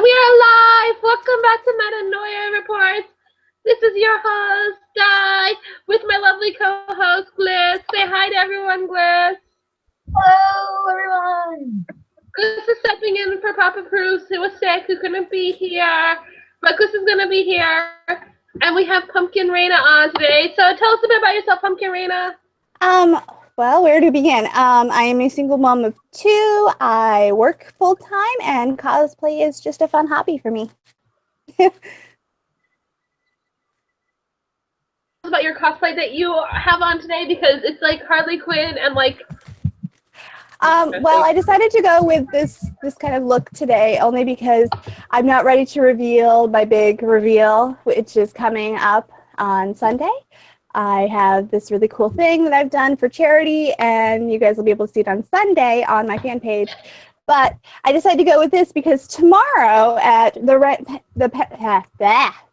we are live. Welcome back to Metanoia Reports. This is your host, Guy, with my lovely co-host, Bliss. Say hi to everyone, Bliss. Hello, everyone. Bliss is stepping in for Papa Bruce, who was sick, who couldn't be here. But Bliss is going to be here. And we have Pumpkin Reina on today. So tell us a bit about yourself, Pumpkin Reina. Well, where to begin? I am a single mom of 2. I work full-time, and cosplay is just a fun hobby for me. Tell us about your cosplay that you have on today, because it's like Harley Quinn and like... Well, I decided to go with this kind of look today, only because I'm not ready to reveal my big reveal, which is coming up on Sunday. I have this really cool thing that I've done for charity, and you guys will be able to see it on Sunday on my fan page. But I decided to go with this because tomorrow at if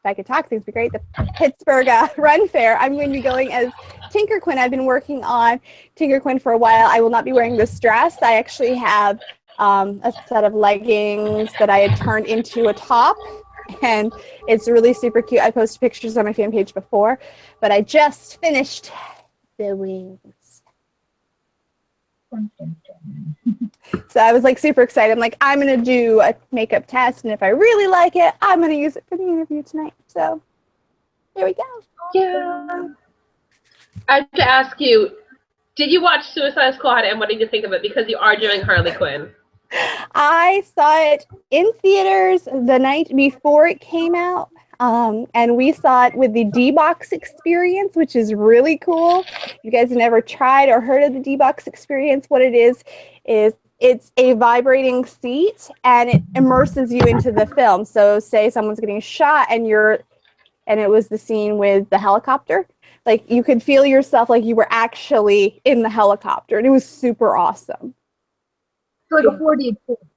I could talk, things would be great, the Pittsburgh Run Fair, I'm going to be going as Tinker Quinn. I've been working on Tinker Quinn for a while. I will not be wearing this dress. I actually have a set of leggings that I had turned into a top, and it's really super cute. I posted pictures on my fan page before, but I just finished the wings. So I was like super excited. I'm like, I'm going to do a makeup test, and if I really like it, I'm going to use it for the interview tonight. So here we go. Yeah. I have to ask you, did you watch Suicide Squad, and what did you think of it? Because you are doing Harley Quinn. I saw it in theaters the night before it came out, and we saw it with the D-Box experience, which is really cool. If you guys have never tried or heard of the D-Box experience, what it is it's a vibrating seat, and it immerses you into the film. So say someone's getting shot, and it was the scene with the helicopter. Like, you could feel yourself like you were actually in the helicopter, and it was super awesome. Like a 4D experience.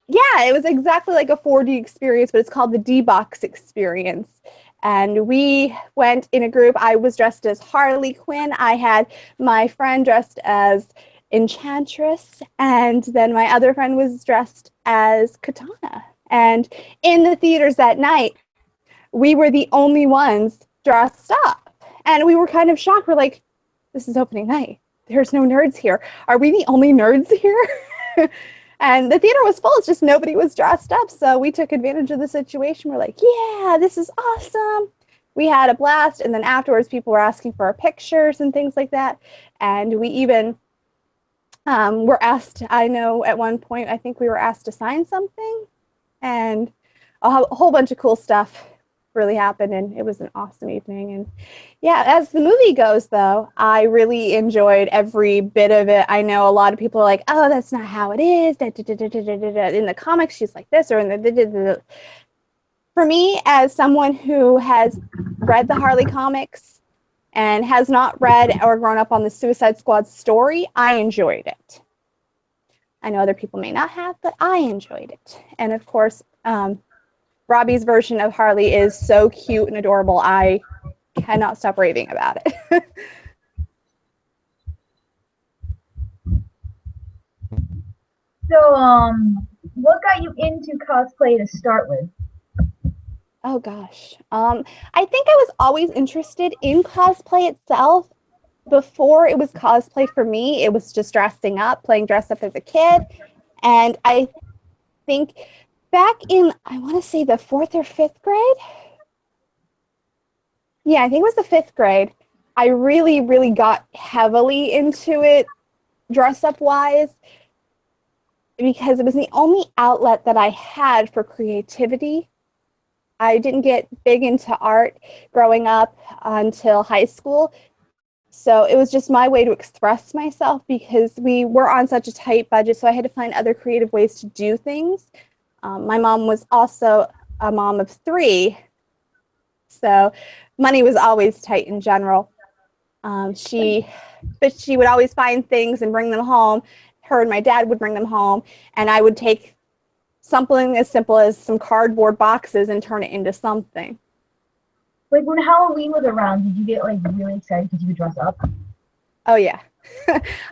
Yeah, it was exactly like a 4D experience, but it's called the D-Box experience. And we went in a group. I was dressed as Harley Quinn. I had my friend dressed as Enchantress, and then my other friend was dressed as Katana. And in the theaters that night, we were the only ones dressed up. And we were kind of shocked. We're like, this is opening night. There's no nerds here. Are we the only nerds here? And the theater was full. It's just nobody was dressed up. So we took advantage of the situation. We're like, yeah, this is awesome. We had a blast. And then afterwards, people were asking for our pictures and things like that. And we even were asked, I know at one point, I think we were asked to sign something. And a whole bunch of cool stuff really happened, and it was an awesome evening. And yeah, as the movie goes, though, I really enjoyed every bit of it. I know a lot of people are like, oh, that's not how it is. In the comics, she's like this, or in the. For me, as someone who has read the Harley comics and has not read or grown up on the Suicide Squad story, I enjoyed it. I know other people may not have, but I enjoyed it. And of course, Robbie's version of Harley is so cute and adorable. I cannot stop raving about it. So, what got you into cosplay to start with? Oh gosh. I think I was always interested in cosplay itself. Before it was cosplay for me, it was just dressing up, playing dress up as a kid. And I think back in, I want to say the 4th or 5th grade. Yeah, I think it was the 5th grade. I really, really got heavily into it, dress up wise, because it was the only outlet that I had for creativity. I didn't get big into art growing up until high school. So it was just my way to express myself, because we were on such a tight budget. So I had to find other creative ways to do things. My mom was also a mom of 3, so money was always tight in general. But she would always find things and bring them home. Her and my dad would bring them home, and I would take something as simple as some cardboard boxes and turn it into something. Like, when Halloween was around, did you get like really excited because you could dress up? Oh yeah.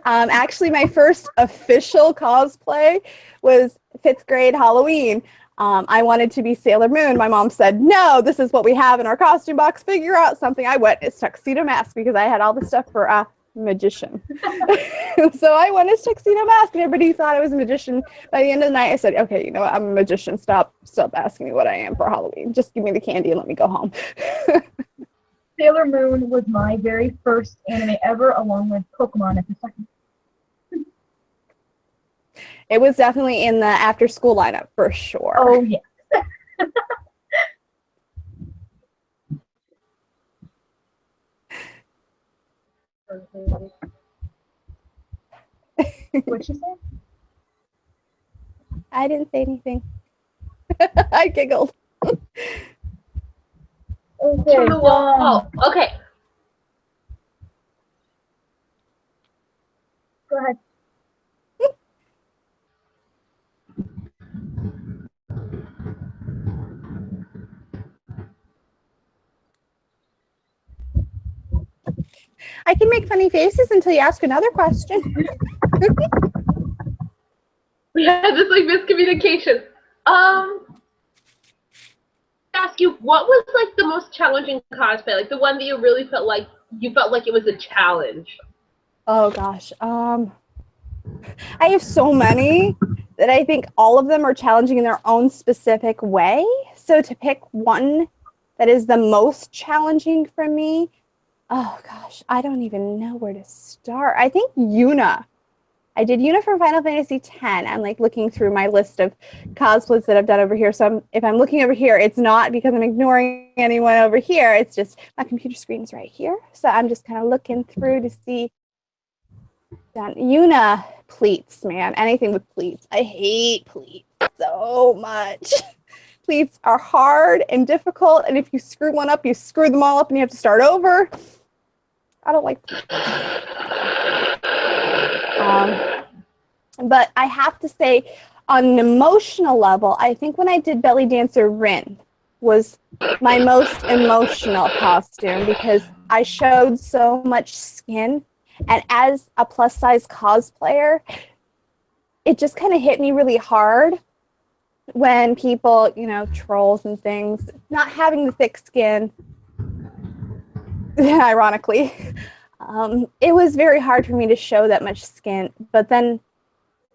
Actually, my first official cosplay was 5th grade Halloween. I wanted to be Sailor Moon. My mom said, no, this is what we have in our costume box. Figure out something. I went as Tuxedo Mask because I had all the stuff for a magician. So I went as Tuxedo Mask, and everybody thought I was a magician. By the end of the night, I said, okay, you know what? I'm a magician. Stop asking me what I am for Halloween. Just give me the candy and let me go home. Sailor Moon was my very first anime ever, along with Pokemon at the second. It was definitely in the after-school lineup for sure. Oh, yeah. What'd you say? I didn't say anything. I giggled. Okay, From the wall. Okay. go ahead. I can make funny faces until you ask another question. We had this like miscommunication. Ask you, what was like the most challenging cosplay? Like the one that you really felt like it was a challenge. Oh gosh. I have so many that I think all of them are challenging in their own specific way. So to pick one that is the most challenging for me, oh gosh, I don't even know where to start. I think Yuna. I did Yuna from Final Fantasy X. I'm like looking through my list of cosplays that I've done over here. So if I'm looking over here, it's not because I'm ignoring anyone over here. It's just my computer screen's right here. So I'm just kind of looking through to see. Yuna pleats, man. Anything with pleats. I hate pleats so much. Pleats are hard and difficult, and if you screw one up, you screw them all up and you have to start over. I don't like pleats. But I have to say, on an emotional level, I think when I did Belly Dancer Rin was my most emotional costume because I showed so much skin. And as a plus-size cosplayer, it just kind of hit me really hard when people, you know, trolls and things, not having the thick skin, ironically, it was very hard for me to show that much skin. But then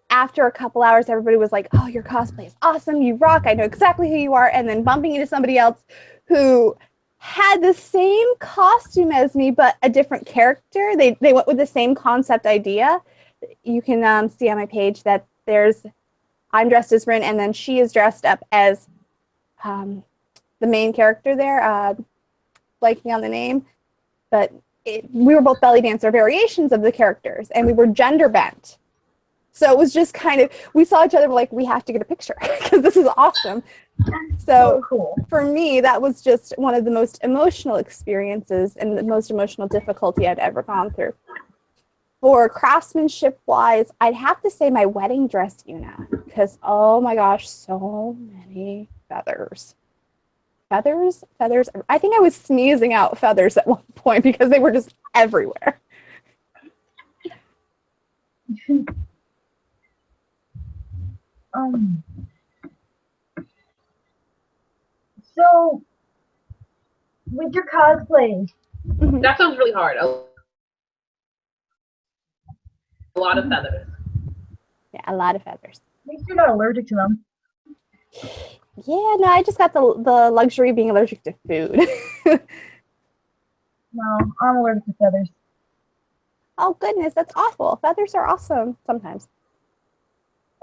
after a couple hours, everybody was like, oh, your cosplay is awesome. You rock. I know exactly who you are. And then bumping into somebody else who had the same costume as me, but a different character. They went with the same concept idea. You can see on my page that I'm dressed as Rin, and then she is dressed up as the main character there, blanking on the name. But we were both belly dancer variations of the characters, and we were gender bent. So it was just kind of, we saw each other, we're like, we have to get a picture because this is awesome. So cool. For me, that was just one of the most emotional experiences and the most emotional difficulty I'd ever gone through. For craftsmanship-wise, I'd have to say my wedding dress Yuna, because, oh my gosh, so many feathers. Feathers. I think I was sneezing out feathers at one point because they were just everywhere. So, with your cosplay, That sounds really hard. A lot of feathers. Yeah, a lot of feathers. at least you're not allergic to them. Yeah, no, I just got the luxury of being allergic to food. No, I'm allergic to feathers. Oh, goodness, that's awful. Feathers are awesome sometimes.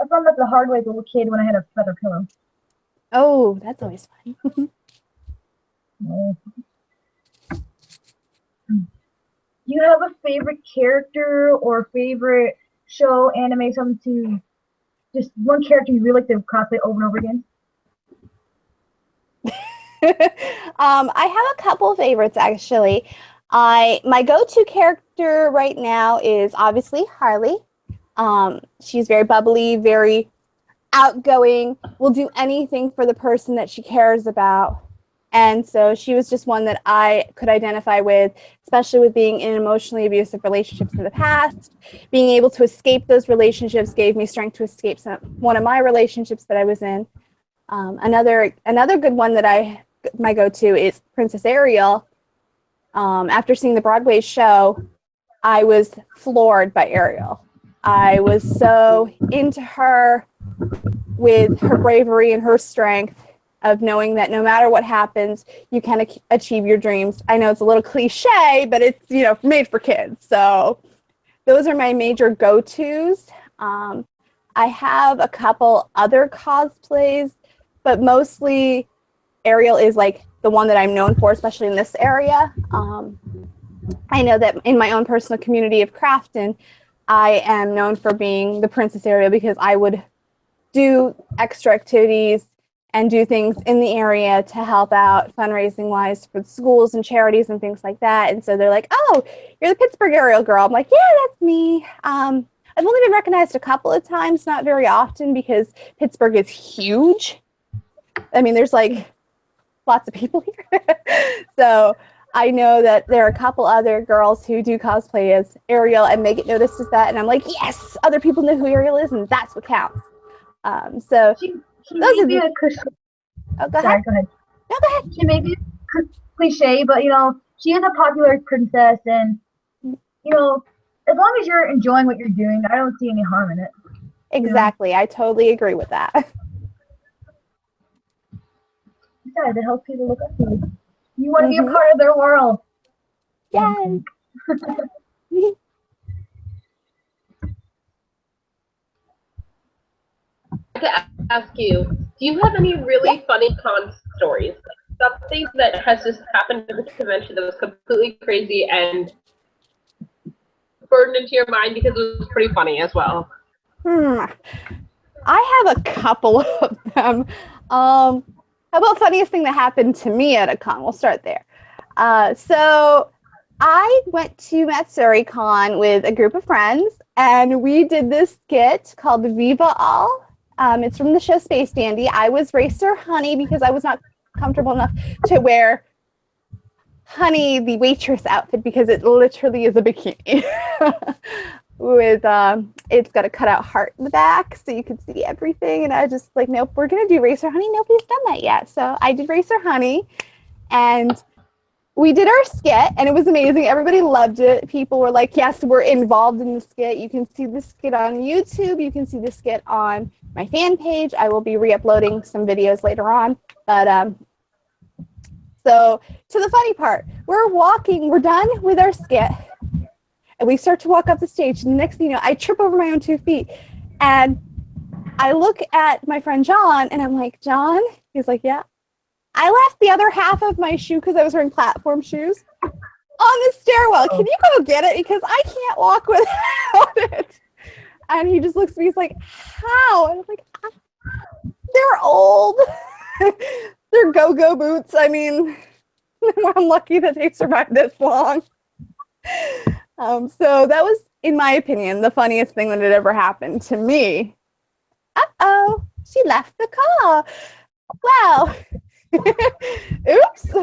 I found that the hard way as a little kid when I had a feather pillow. Oh, that's always fun. No. Do you have a favorite character or favorite show, anime, something to just one character you really like to cosplay over and over again? I have a couple favorites, actually. My go-to character right now is obviously Harley. She's very bubbly, very outgoing, will do anything for the person that she cares about. And so she was just one that I could identify with, especially with being in emotionally abusive relationships in the past. Being able to escape those relationships gave me strength to escape one of my relationships that I was in. Another good one that my go-to is Princess Ariel. After seeing the Broadway show, I was floored by Ariel. I was so into her with her bravery and her strength of knowing that no matter what happens, you can achieve your dreams. I know it's a little cliche, but it's, made for kids. So those are my major go-tos. I have a couple other cosplays, but mostly Ariel is like the one that I'm known for, especially in this area. I know that in my own personal community of Crafton, I am known for being the Princess Ariel because I would do extra activities and do things in the area to help out fundraising wise for schools and charities and things like that. And so they're like, "Oh, you're the Pittsburgh Ariel girl." I'm like, "Yeah, that's me." I've only been recognized a couple of times, not very often, because Pittsburgh is huge. I mean, there's like lots of people here. So I know that there are a couple other girls who do cosplay as Ariel and may get noticed as that. And I'm like, yes, other people know who Ariel is, and that's what counts. So She those may are be the... a cliche. Oh, go Sorry, ahead. go ahead. No, go ahead. She may be cliche, but she is a popular princess, and as long as you're enjoying what you're doing, I don't see any harm in it. Exactly. I totally agree with that. Besides, it helps people look up to you. You want to be a part of their world. Yes. To ask you, do you have any really funny con stories? Like something that has just happened at the convention that was completely crazy and burned into your mind because it was pretty funny as well? I have a couple of them. How about funniest thing that happened to me at a con? We'll start there. So I went to Matsuri Con with a group of friends, and we did this skit called Viva All. It's from the show Space Dandy. I was Racer Honey because I was not comfortable enough to wear Honey, the waitress outfit, because it literally is a bikini. With it's got a cutout heart in the back so you can see everything, and I was just like, nope, we're gonna do Racer Honey. Nobody's done that yet. So I did Racer Honey, and we did our skit, and it was amazing. Everybody loved it. People were like, yes, we're involved in the skit. You can see the skit on YouTube. You can see the skit on my fan page. I will be re-uploading some videos later on. But so to the funny part, we're done with our skit, and we start to walk up the stage. And the next thing you know, I trip over my own 2 feet, and I look at my friend John, and I'm like, John? He's like, yeah. I left the other half of my shoe, because I was wearing platform shoes, on the stairwell. Can you go get it? Because I can't walk without it. And he just looks at me, he's like, how? And I'm like, they're old. They're go-go boots. I mean, I'm lucky that they survived this long. So that was, in my opinion, the funniest thing that had ever happened to me. Uh-oh, she left the car. Wow. Oops.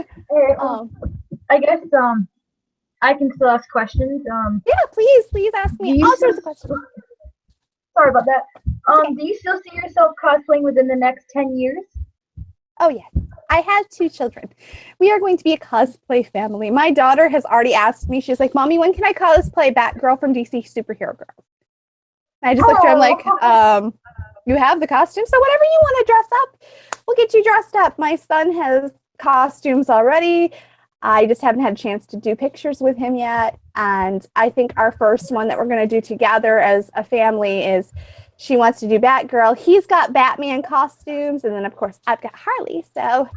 I guess I can still ask questions. Yeah, please ask me all sorts of questions. Sorry about that. Do you still see yourself cosplaying within the next 10 years? Oh, yes. I have 2 children. We are going to be a cosplay family. My daughter has already asked me, she's like, Mommy, when can I cosplay Batgirl from DC Superhero Girl? And I just looked at her, I'm like, you have the costume, so whatever you want to dress up, we'll get you dressed up. My son has costumes already. I just haven't had a chance to do pictures with him yet. And I think our first one that we're going to do together as a family is, she wants to do Batgirl. He's got Batman costumes. And then, of course, I've got Harley. So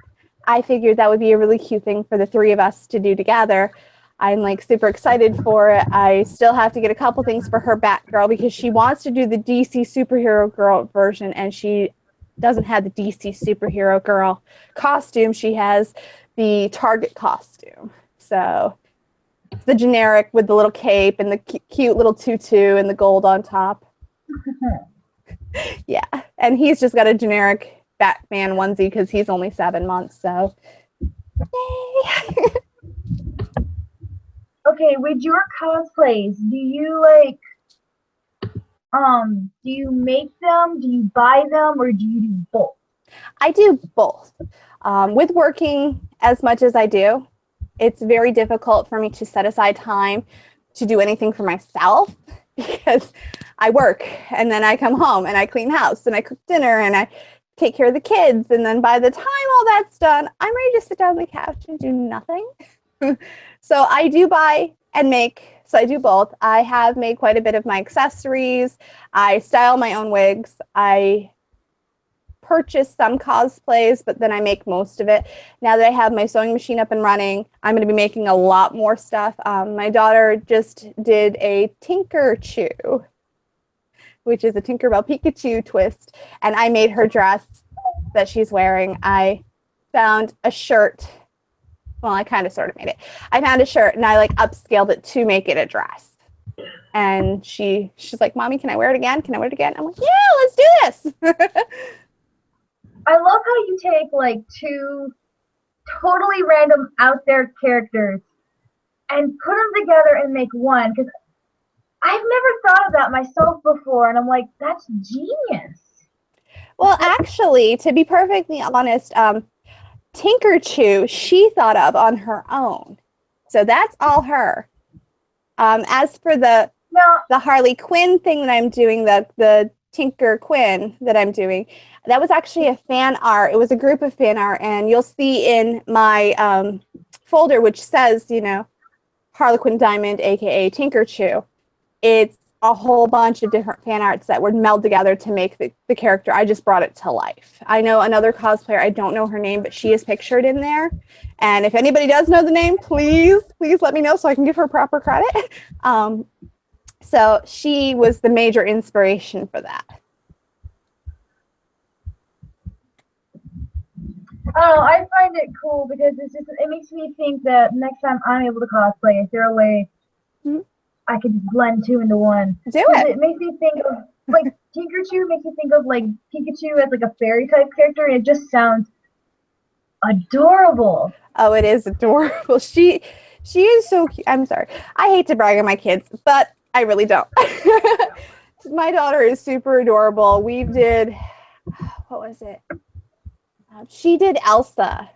I figured that would be a really cute thing for the 3 of us to do together. I'm like super excited for it. I still have to get a couple things for her Batgirl because she wants to do the DC Superhero Girl version, and she doesn't have the DC Superhero Girl costume. She has the Target costume. So it's the generic with the little cape and the cute little tutu and the gold on top. Yeah, and he's just got a generic Batman onesie because he's only 7 months. So yay. Okay, with your cosplays, do you do you make them, do you buy them, or do you do both? I do both. With working as much as I do, it's very difficult for me to set aside time to do anything for myself because I work and then I come home and I clean house and I cook dinner and I take care of the kids. And then by the time all that's done, I'm ready to sit down on the couch and do nothing. So I do buy and make. So I do both. I have made quite a bit of my accessories. I style my own wigs. I purchase some cosplays, but then I make most of it. Now that I have my sewing machine up and running, I'm going to be making a lot more stuff. My daughter just did a Tinker Chew, which is a Tinkerbell Pikachu twist, and I made her dress that she's wearing. I found a shirt. Well, I kind of sort of made it. I found a shirt and I like upscaled it to make it a dress. And she's like, Mommy, can I wear it again? Can I wear it again? I'm like, yeah, let's do this. I love how you take like two totally random out there characters and put them together and make one. Because I've never thought of that myself before, and I'm like, that's genius. Well, actually, to be perfectly honest, Tinker Chew, she thought of on her own. So that's all her. As for the Harley Quinn thing that I'm doing, the Tinker Quinn that I'm doing, that was actually a fan art. It was a group of fan art, and you'll see in my folder, which says, Harley Quinn Diamond, aka Tinker Chew. It's a whole bunch of different fan arts that were melded together to make the character. I just brought it to life. I know another cosplayer, I don't know her name, but she is pictured in there. And if anybody does know the name, please let me know so I can give her proper credit. So she was the major inspiration for that. Oh, I find it cool because it makes me think that next time I'm able to cosplay, is there a way I could just blend two into one? Do it. It makes me think of like Tinker Chew makes me think of like Pikachu as like a fairy type character, and it just sounds adorable. Oh, it is adorable. She is so cute. I'm sorry. I hate to brag on my kids, but I really don't. My daughter is super adorable. We did, what was it? She did Elsa,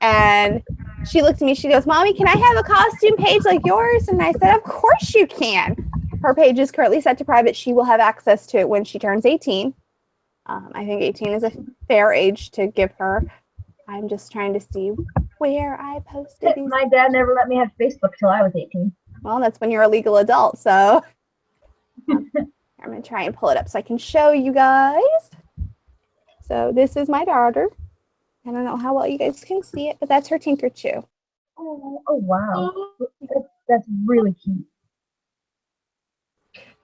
and she looked at me, she goes, Mommy, can I have a costume page like yours? And I said, of course you can. Her page is currently set to private. She will have access to it when she turns 18. I think 18 is a fair age to give her. I'm just trying to see where I posted these. My dad never let me have Facebook till I was 18. Well, that's when you're a legal adult, so I'm going to try and pull it up so I can show you guys. So this is my daughter. I don't know how well you guys can see it, but that's her Tinker Chew. Oh wow. That's really cute.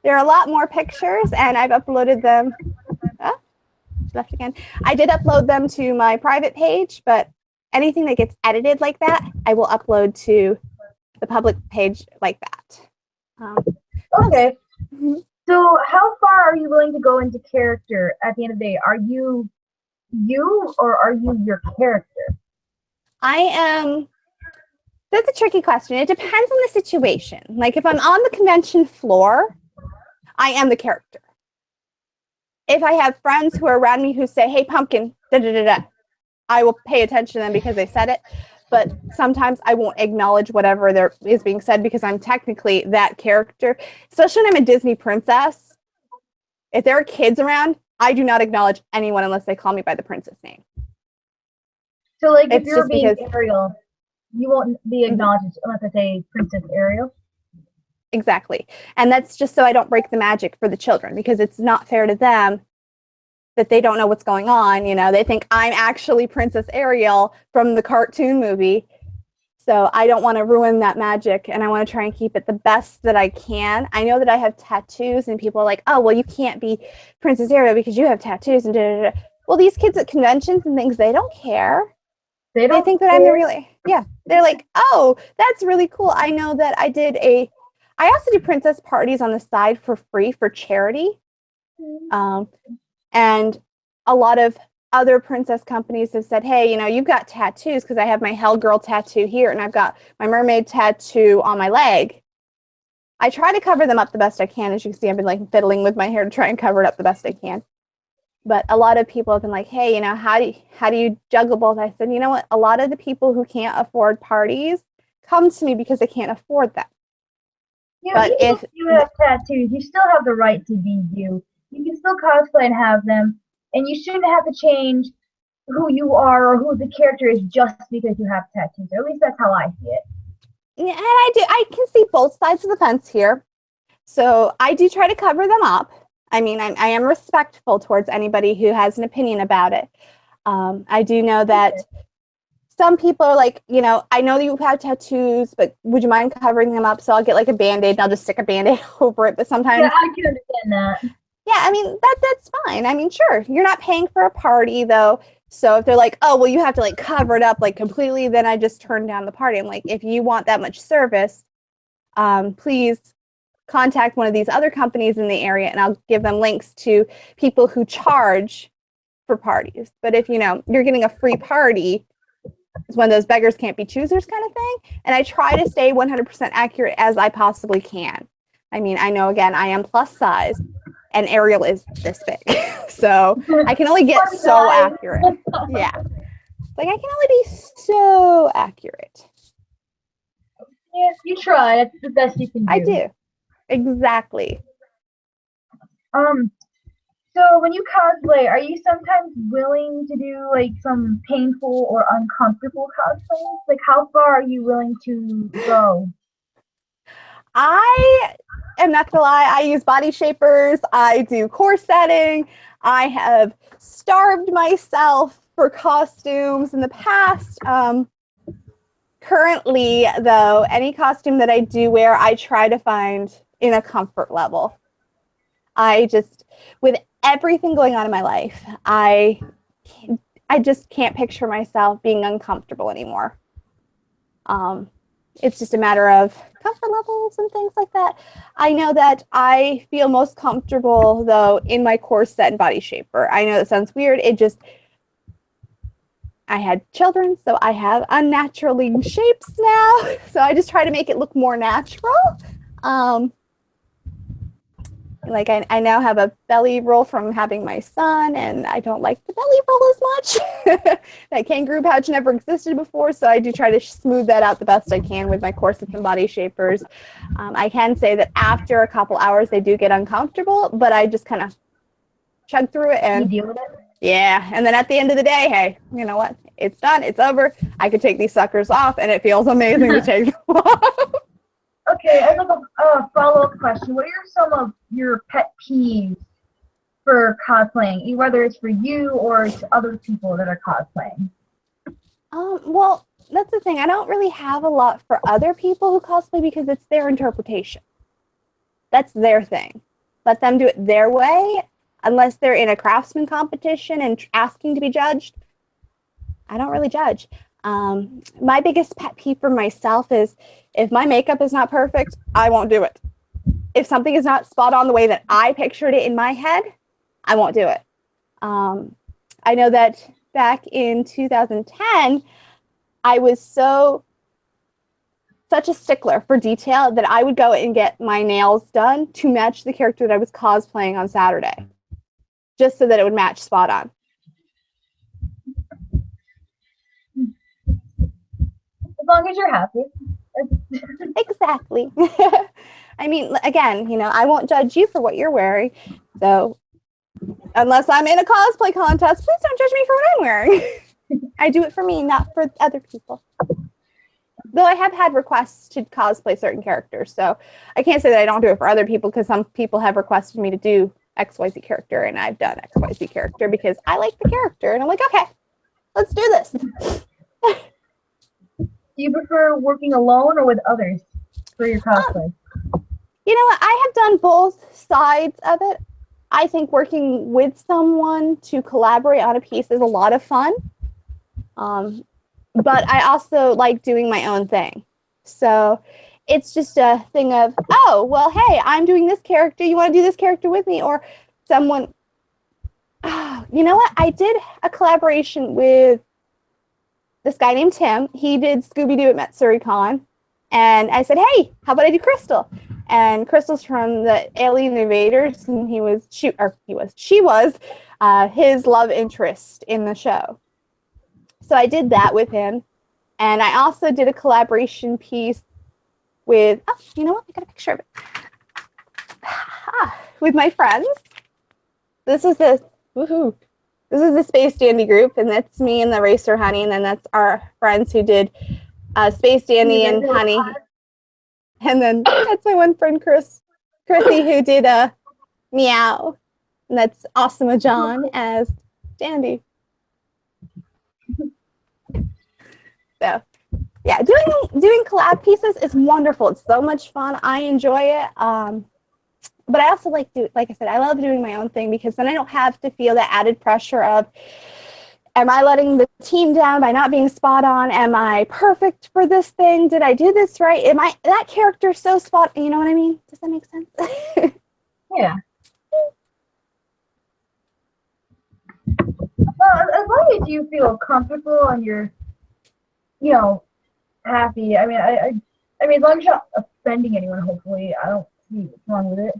There are a lot more pictures, and I've uploaded them. Oh, left again. I did upload them to my private page, but anything that gets edited like that, I will upload to the public page like that. Okay. So how far are you willing to go into character at the end of the day? Are you or are you your character? I am. That's a tricky question. It depends on the situation. Like if I'm on the convention floor, I am the character. If I have friends who are around me who say, hey, pumpkin, da da da da, I will pay attention to them because they said it. But sometimes I won't acknowledge whatever there is being said because I'm technically that character. Especially when I'm a Disney princess. If there are kids around, I do not acknowledge anyone unless they call me by the princess name. So, like, if you're being Ariel, you won't be acknowledged unless I say Princess Ariel? Exactly. And that's just so I don't break the magic for the children, because it's not fair to them that they don't know what's going on. You know, they think I'm actually Princess Ariel from the cartoon movie. So I don't want to ruin that magic, and I want to try and keep it the best that I can. I know that I have tattoos, and people are like, oh, well, you can't be Princess Ariel because you have tattoos. And da, da, da. Well, these kids at conventions and things, they don't care. They think that I'm the real, yeah. They're like, oh, that's really cool. I know that I also do princess parties on the side for free for charity. And a lot of other princess companies have said, hey, you know, you've got tattoos, because I have my Hell Girl tattoo here and I've got my mermaid tattoo on my leg. I try to cover them up the best I can. As you can see, I've been like fiddling with my hair to try and cover it up the best I can. But a lot of people have been like, hey, how do you juggle both? I said, you know what? A lot of the people who can't afford parties come to me because they can't afford them. But even if you have tattoos, you still have the right to be you. You can still cosplay and have them, and you shouldn't have to change who you are or who the character is just because you have tattoos. Or at least that's how I see it. Yeah, and I can see both sides of the fence here. So I do try to cover them up. I mean, I am respectful towards anybody who has an opinion about it. I do know that some people are like, I know that you have tattoos, but would you mind covering them up? So I'll get like a Band-Aid and I'll just stick a Band-Aid over it. But sometimes, yeah, I can understand that. Yeah, I mean, that's fine. I mean, sure, you're not paying for a party though. So if they're like, oh, well, you have to like cover it up like completely, then I just turn down the party. I'm like, if you want that much service, please contact one of these other companies in the area and I'll give them links to people who charge for parties. But if, you're getting a free party, it's one of those beggars can't be choosers kind of thing. And I try to stay 100% accurate as I possibly can. I mean, I know, again, I am plus size and Ariel is this big. So I can only get so accurate. Yeah. Like, I can only be so accurate. Yeah, you try. That's the best you can do. I do. Exactly. So when you cosplay, are you sometimes willing to do like some painful or uncomfortable cosplays? Like how far are you willing to go? I am not gonna lie, I use body shapers, I do corsetting, I have starved myself for costumes in the past. Currently, though, any costume that I do wear, I try to find in a comfort level. With everything going on in my life, I just can't picture myself being uncomfortable anymore. It's just a matter of comfort levels and things like that. I know that I feel most comfortable, though, in my corset and body shaper. I know that sounds weird. I had children, so I have unnaturally shapes now. So I just try to make it look more natural. Like I now have a belly roll from having my son, and I don't like the belly roll as much. That kangaroo pouch never existed before, so I do try to smooth that out the best I can with my corsets and body shapers. I can say that after a couple hours, they do get uncomfortable, but I just kind of chug through it and you deal with it. Yeah, and then at the end of the day, hey, you know what? It's done. It's over. I could take these suckers off, and it feels amazing to take them off. Okay, I have a follow-up question. What are some of your pet peeves for cosplaying, whether it's for you or it's other people that are cosplaying? Well, that's the thing. I don't really have a lot for other people who cosplay because it's their interpretation. That's their thing. Let them do it their way. Unless they're in a craftsman competition and asking to be judged, I don't really judge. My biggest pet peeve for myself is if my makeup is not perfect, I won't do it. If something is not spot on the way that I pictured it in my head, I won't do it. I know that back in 2010, I was such a stickler for detail that I would go and get my nails done to match the character that I was cosplaying on Saturday, just so that it would match spot on. As long as you're happy. Exactly. I mean, again, I won't judge you for what you're wearing. So unless I'm in a cosplay contest, please don't judge me for what I'm wearing. I do it for me, not for other people. Though I have had requests to cosplay certain characters, so I can't say that I don't do it for other people because some people have requested me to do XYZ character, and I've done XYZ character because I like the character, and I'm like, okay, let's do this. Do you prefer working alone or with others for your cosplay? You know what? I have done both sides of it. I think working with someone to collaborate on a piece is a lot of fun. But I also like doing my own thing. So it's just a thing of, oh, well, hey, I'm doing this character. You want to do this character with me? Or someone, you know what? I did a collaboration with this guy named Tim. He did Scooby-Doo at MatsuriCon. And I said, hey, how about I do Crystal? And Crystal's from the Alien Invaders, and she was his love interest in the show. So I did that with him. And I also did a collaboration piece with, oh, you know what? I got a picture of it. With my friends. This is the Space Dandy group, and that's me and the Racer Honey, and then that's our friends who did Space Dandy and Honey. And then that's my one friend, Chrissy, who did Meow. And that's Awesome John as Dandy. So, yeah, doing collab pieces is wonderful. It's so much fun. I enjoy it. But I also like I said, I love doing my own thing because then I don't have to feel that added pressure of, am I letting the team down by not being spot on? Am I perfect for this thing? Did I do this right? That character so spot? You know what I mean? Does that make sense? Yeah. Well, as long as you feel comfortable and you're, happy. I mean, I mean, as long as you're not offending anyone, hopefully, I don't see what's wrong with it.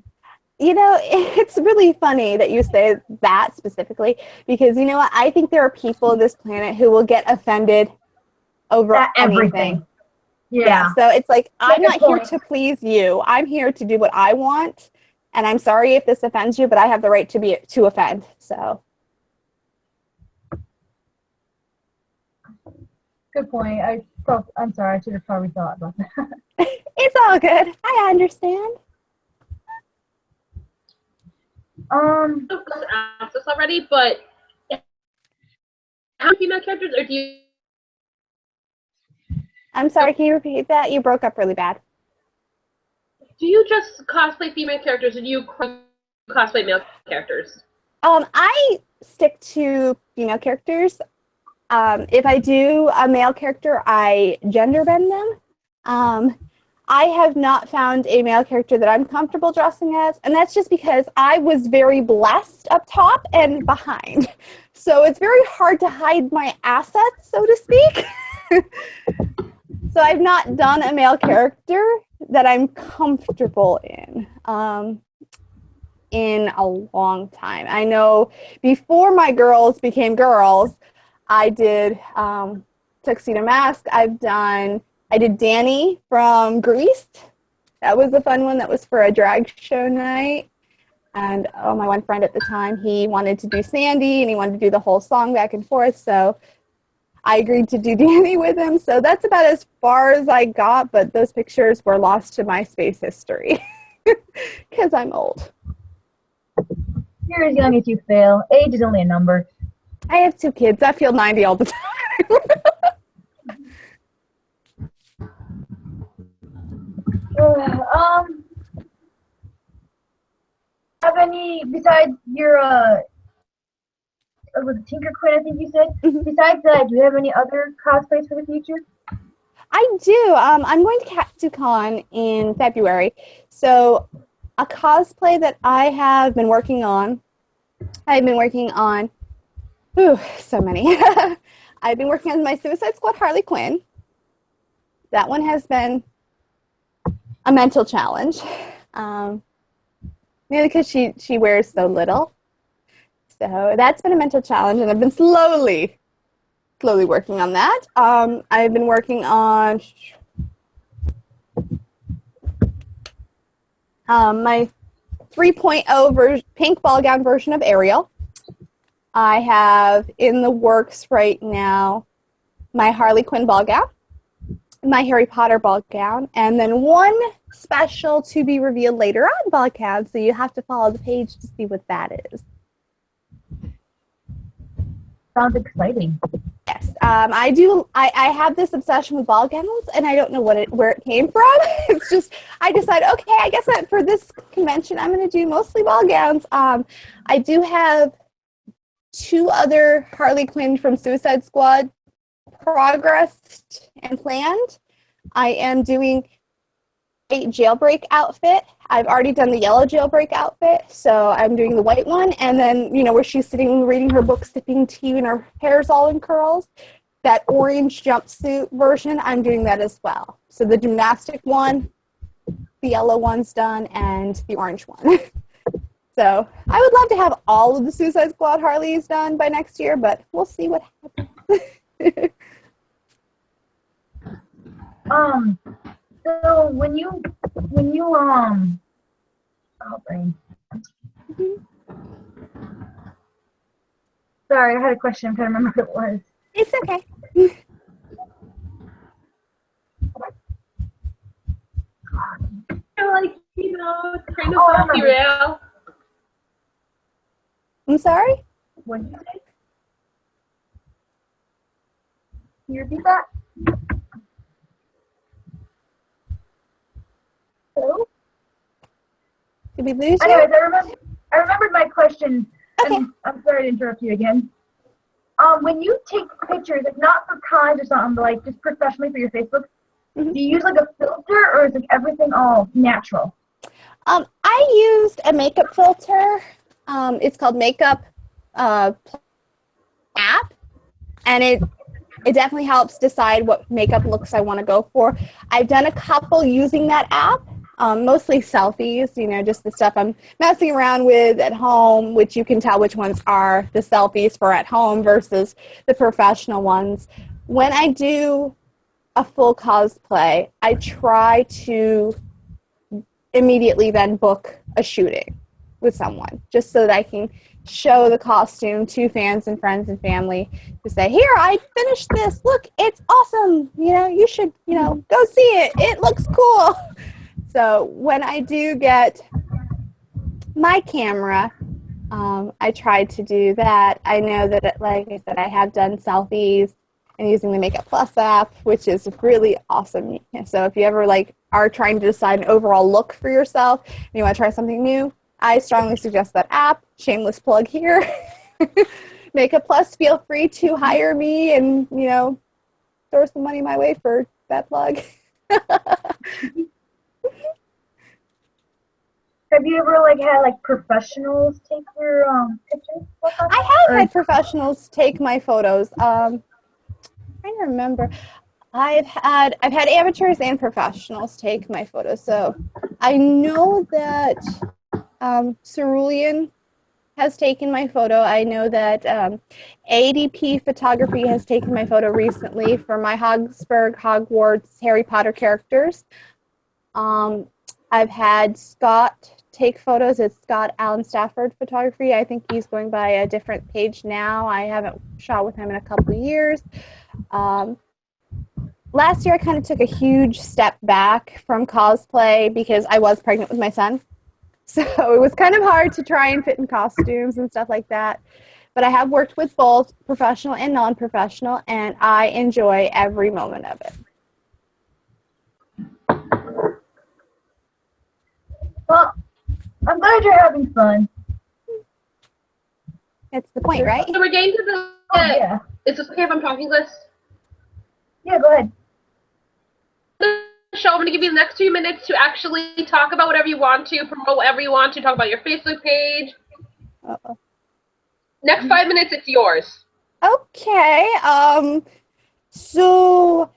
It's really funny that you say that specifically because you know what? I think there are people on this planet who will get offended over anything. Yeah. So it's like, I'm not here to please you. I'm here to do what I want. And I'm sorry if this offends you, but I have the right to offend. So. Good point. I'm sorry. I should have probably thought about that. It's all good. I understand. Asked this already, but how many female characters, or do you? I'm sorry. Can you repeat that? You broke up really bad. Do you just cosplay female characters, or do you cosplay male characters? I stick to female characters. If I do a male character, I gender bend them. I have not found a male character that I'm comfortable dressing as, and that's just because I was very blessed up top and behind. So it's very hard to hide my assets, so to speak. So I've not done a male character that I'm comfortable in a long time. I know before my girls became girls, I did Tuxedo Mask. I did Danny from Grease. That was a fun one. That was for a drag show night. And my one friend at the time, he wanted to do Sandy, and he wanted to do the whole song back and forth. So I agreed to do Danny with him. So that's about as far as I got, but those pictures were lost to MySpace history because I'm old. You're as young as you feel. Age is only a number. I have 2 kids. I feel 90 all the time. Have any, besides your, was it Tinker Quinn, I think you said? Mm-hmm. Besides that, do you have any other cosplays for the future? I do. I'm going to CatsuCon in February. So a cosplay that I have been working on, so many. I've been working on my Suicide Squad Harley Quinn. That one has been a mental challenge. Mainly because she wears so little. So that's been a mental challenge, and I've been slowly working on that. I've been working on my 3.0 pink ball gown version of Ariel. I have in the works right now my Harley Quinn ball gown, my Harry Potter ball gown, and then one special to be revealed later on ball gown, so you have to follow the page to see what that is. Sounds exciting. Yes, I have this obsession with ball gowns, and I don't know where it came from. It's just I decided, okay, I guess that for this convention I'm going to do mostly ball gowns. I do have 2 other Harley Quinn from Suicide Squad progressed and planned. I am doing a jailbreak outfit. I've already done the yellow jailbreak outfit, so I'm doing the white one, and then, where she's sitting reading her book, sipping tea, and her hair's all in curls. That orange jumpsuit version, I'm doing that as well. So the gymnastic one, the yellow one's done, and the orange one. So I would love to have all of the Suicide Squad Harleys done by next year, but we'll see what happens. So oh, brain. Sorry, I had a question. I'm trying to remember what it was. It's okay. Like, kind of derail. I'm sorry? What did you say? Can you repeat that? Hello? Did we lose you? Anyways, I remembered my question. Okay. And I'm sorry to interrupt you again. When you take pictures, like not for cons or something, but like just professionally for your Facebook, do you use like a filter or is like everything all natural? I used a makeup filter. It's called Makeup app, and it definitely helps decide what makeup looks I want to go for. I've done a couple using that app, mostly selfies, just the stuff I'm messing around with at home, which you can tell which ones are the selfies for at home versus the professional ones. When I do a full cosplay, I try to immediately then book a shooting with someone, just so that I can show the costume to fans and friends and family to say, here, I finished this. Look, it's awesome. You should, go see it. It looks cool. So when I do get my camera, I try to do that. I know that, like I said, I have done selfies and using the Makeup Plus app, which is really awesome. So if you ever are trying to decide an overall look for yourself and you want to try something new, I strongly suggest that app. Shameless plug here. Makeup Plus, feel free to hire me and, throw some money my way for that plug. Have you ever had professionals take your pictures? I have had professionals take my photos. I'm trying to remember. I've had amateurs and professionals take my photos. So I know that Cerulean has taken my photo. I know that ADP Photography has taken my photo recently for my Hogwarts Harry Potter characters. I've had Scott take photos. It's Scott Allen Stafford Photography. I think he's going by a different page now. I haven't shot with him in a couple of years. Last year I kind of took a huge step back from cosplay because I was pregnant with my son. So it was kind of hard to try and fit in costumes and stuff like that. But I have worked with both professional and non-professional, and I enjoy every moment of it. Well, I'm glad you're having fun. That's the point, right? So we're getting to the yeah. Is this okay if I'm talking list? Yeah, go ahead. Show. I'm going to give you the next 2 minutes to actually talk about whatever you want to, promote whatever you want to, talk about your Facebook page. Uh-oh. Next 5 minutes, it's yours. Okay. So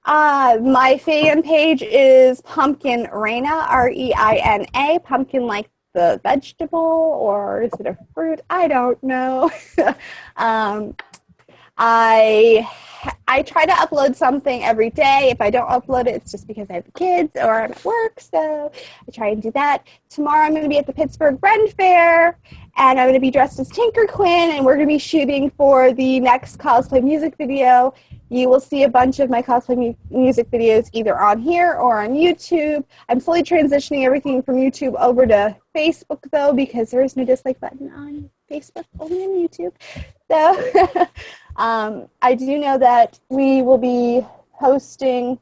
my fan page is Pumpkin Reina, Reina, pumpkin like the vegetable, or is it a fruit? I don't know. I try to upload something every day. If I don't upload it, it's just because I have kids or I'm at work, so I try and do that. Tomorrow I'm going to be at the Pittsburgh Ren Fair, and I'm going to be dressed as Tinker Quinn, and we're going to be shooting for the next cosplay music video. You will see a bunch of my cosplay music videos either on here or on YouTube. I'm slowly transitioning everything from YouTube over to Facebook, though, because there is no dislike button on Facebook, only on YouTube. So I do know that we will be posting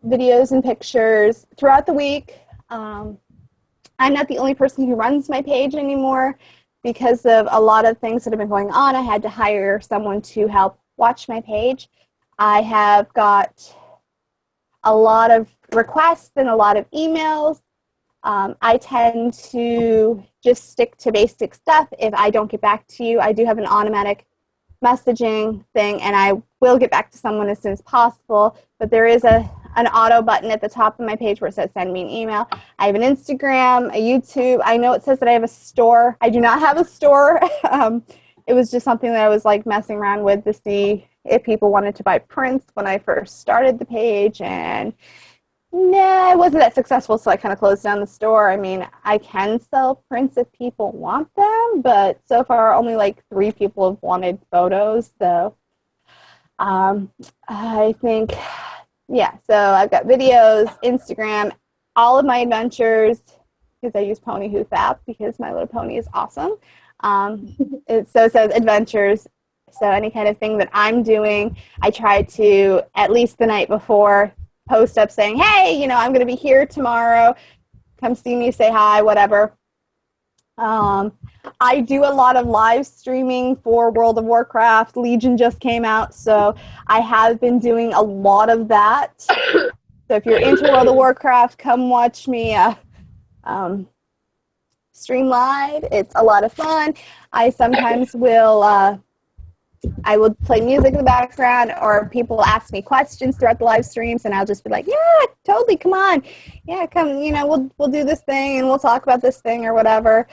videos and pictures throughout the week. I'm not the only person who runs my page anymore because of a lot of things that have been going on. I had to hire someone to help watch my page. I have got a lot of requests and a lot of emails. I tend to just stick to basic stuff. If I don't get back to you, I do have an automatic messaging thing, and I will get back to someone as soon as possible. But there is a an auto button at the top of my page where it says send me an email. I have an Instagram, a YouTube. I know it says that I have a store. I do not have a store. It was just something that I was like messing around with to see if people wanted to buy prints when I first started the page, and no, it wasn't that successful, so I kind of closed down the store. I mean, I can sell prints if people want them, but so far only like 3 people have wanted photos, so I think, yeah, so I've got videos, Instagram, all of my adventures, because I use Pony Hoof app because My Little Pony is awesome. It says adventures, so any kind of thing that I'm doing, I try to, at least the night before, post up saying, hey, you know, I'm going to be here tomorrow. Come see me, say hi, whatever. I do a lot of live streaming for World of Warcraft. Legion just came out, so I have been doing a lot of that. So if you're into World of Warcraft, come watch me stream live. It's a lot of fun. I sometimes will I will play music in the background, or people ask me questions throughout the live streams, and I'll just be like, yeah, totally, come on. Yeah, come, you know, we'll do this thing, and we'll talk about this thing or whatever.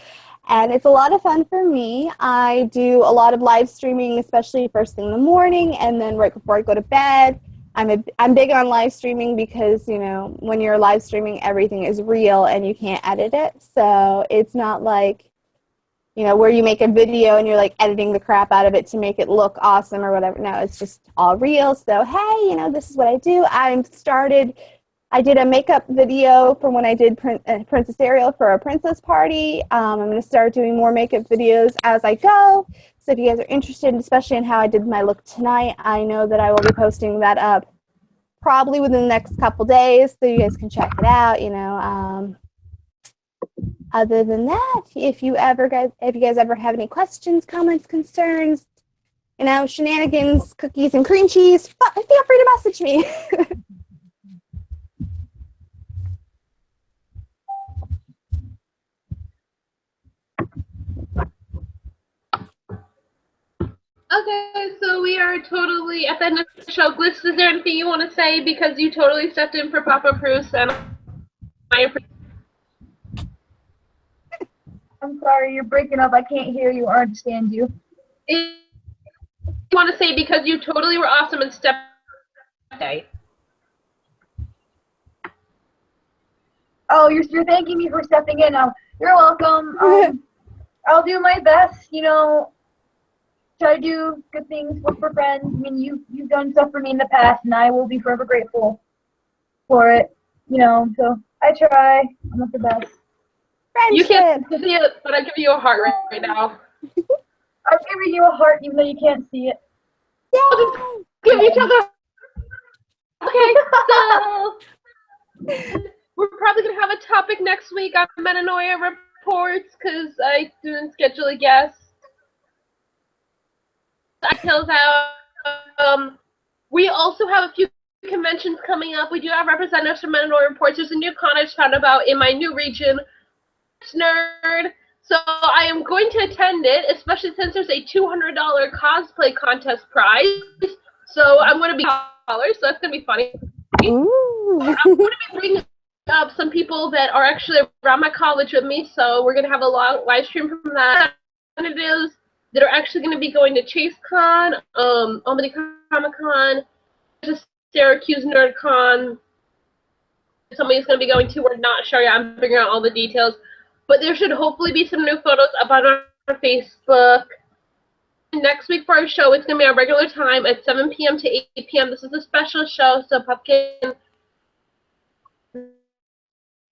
And it's a lot of fun for me. I do a lot of live streaming, especially first thing in the morning, and then right before I go to bed. I'm big on live streaming because, you know, when you're live streaming, everything is real and you can't edit it. So it's not like, you know, where you make a video and you're like editing the crap out of it to make it look awesome or whatever. No, it's just all real. So, hey, you know, this is what I do. I did a makeup video from when I did Princess Ariel for a princess party. I'm going to start doing more makeup videos as I go. So if you guys are interested, especially in how I did my look tonight, I know that I will be posting that up probably within the next couple days, so you guys can check it out, you know. Other than that, if you guys ever have any questions, comments, concerns, you know, shenanigans, cookies, and cream cheese, feel free to message me. Okay, so we are totally at the end of the show. Gliss, is there anything you want to say, because you totally stepped in for Papa Bruce, and I appreciate. I'm sorry, you're breaking up. I can't hear you or understand you. You want to say, because you totally were awesome and stepped in. Oh, you're thanking me for stepping in. Oh, you're welcome. I'll do my best, you know, try to do good things, work for friends. I mean, you've done stuff for me in the past, and I will be forever grateful for it, you know, so I try. I'm not the best. Friendship. You can't see it, but I give you a heart right now. I'm giving you a heart even though you can't see it. Yeah. Give each other. Okay, so we're probably going to have a topic next week on Metanoia reports, because I didn't schedule a guest. Details out. We also have a few conventions coming up. We do have representatives from Metanoia reports. There's a new con I just found about in my new region, Nerd. So I am going to attend it, especially since there's a $200 cosplay contest prize. So I'm going to be $100, so that's going to be funny. Ooh. I'm going to be bringing up some people that are actually around my college with me, so we're going to have a long live stream from that. Representatives that are actually going to be going to ChaseCon, Albany Comic Con, there's a Syracuse Nerd Con. Somebody's going to be going to. We're not sure yet. I'm figuring out all the details. But there should hopefully be some new photos up on our Facebook. Next week for our show, it's going to be our regular time at 7 p.m. to 8 p.m. This is a special show, so Pumpkin.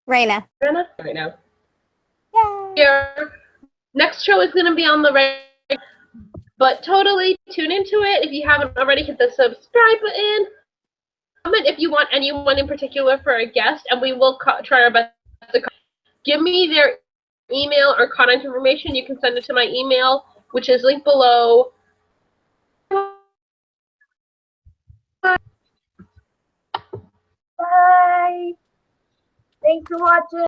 Reina. Right now. Yay. Here. Next show is going to be on the regular, but totally tune into it. If you haven't already, hit the subscribe button. Comment if you want anyone in particular for a guest, and we will try our best to give me their email or contact information. You can send it to my email, which is linked below. Bye. Thanks for watching.